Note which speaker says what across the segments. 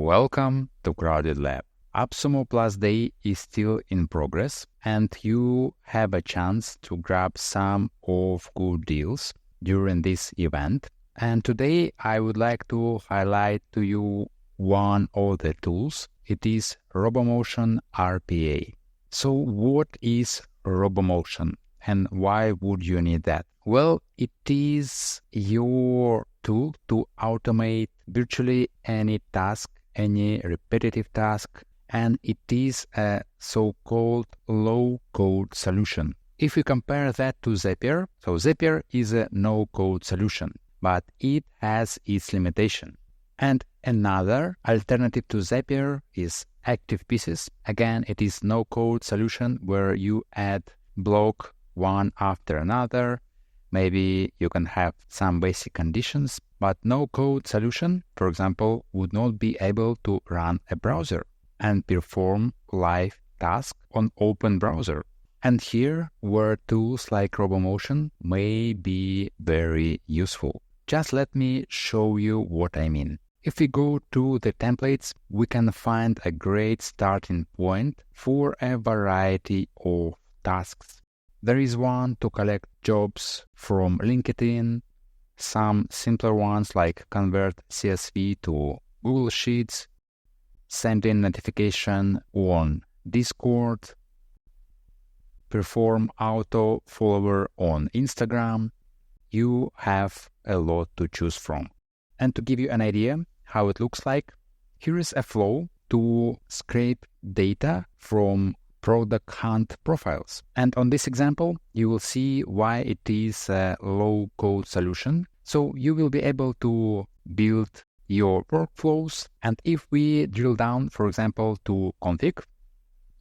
Speaker 1: Welcome to Crowded Lab. AppSumo Plus Day is still in progress and you have a chance to grab some of good deals during this event. And today I would like to highlight to you one of the tools. It is Robomotion RPA. So what is Robomotion and why would you need that? Well, it is your tool to automate virtually any task, any repetitive task, and it is a so-called low-code solution. If we compare that to Zapier, so Zapier is a no-code solution, but it has its limitation. And another alternative to Zapier is Active Pieces. Again, it is no-code solution where you add block one after another. Maybe you can have some basic conditions, but no-code solution, for example, would not be able to run a browser and perform live tasks on open browser. And here where tools like Robomotion may be very useful. Just let me show you what I mean. If we go to the templates, we can find a great starting point for a variety of tasks. There is one to collect jobs from LinkedIn, some simpler ones like convert CSV to Google Sheets, send in notification on Discord, perform auto follower on Instagram. You have a lot to choose from. And to give you an idea how it looks like, here is a flow to scrape data from product hunt profiles. And on this example, you will see why it is a low-code solution. So you will be able to build your workflows. And if we drill down, for example, to config,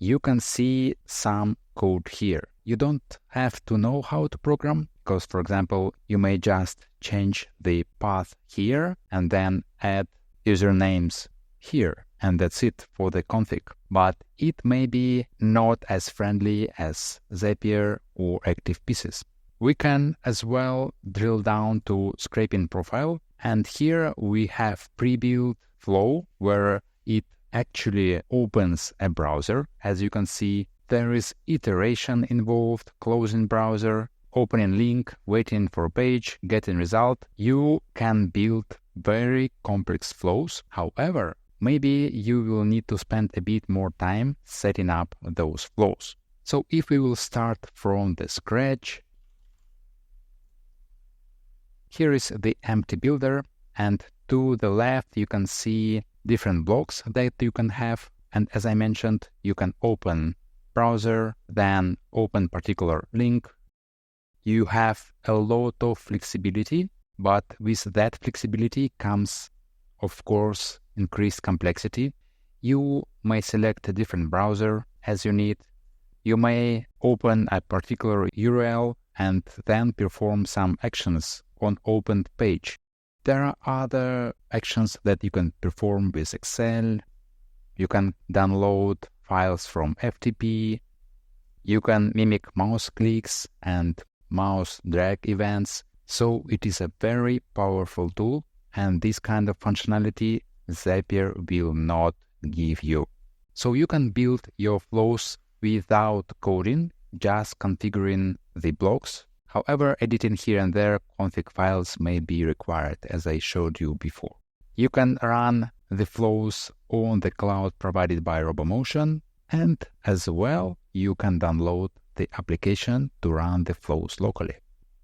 Speaker 1: you can see some code here. You don't have to know how to program because, for example, you may just change the path here and then add usernames here. And that's it for the config. But it may be not as friendly as Zapier or Active Pieces. We can as well drill down to scraping profile. And here we have pre-built flow where it actually opens a browser. As you can see, there is iteration involved, closing browser, opening link, waiting for page, getting result. You can build very complex flows. However, maybe you will need to spend a bit more time setting up those flows. So if we will start from the scratch, here is the empty builder, and to the left you can see different blocks that you can have. And as I mentioned, you can open browser, then open particular link. You have a lot of flexibility, but with that flexibility comes, of course, increased complexity. You may select a different browser as you need. You may open a particular URL and then perform some actions on opened page. There are other actions that you can perform with Excel. You can download files from FTP. You can mimic mouse clicks and mouse drag events. So it is a very powerful tool, and this kind of functionality Zapier will not give you. So you can build your flows without coding, just configuring the blocks. However, editing here and there config files may be required, as I showed you before. You can run the flows on the cloud provided by Robomotion, and as well, you can download the application to run the flows locally.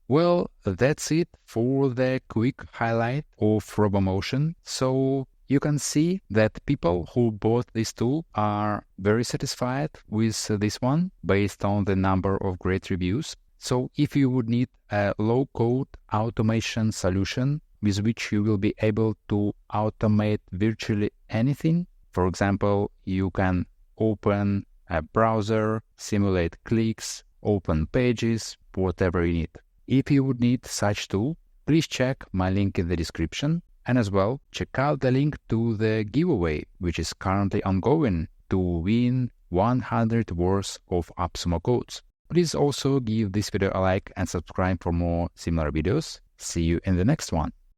Speaker 1: Well, that's it for the quick highlight of Robomotion. So you can see that people who bought this tool are very satisfied with this one based on the number of great reviews. So if you would need a low-code automation solution with which you will be able to automate virtually anything, for example, you can open a browser, simulate clicks, open pages, whatever you need. If you would need such tool, please check my link in the description, and as well check out the link to the giveaway, which is currently ongoing, to win 100 worth of AppSumo codes. Please also give this video a like and subscribe for more similar videos. See you in the next one.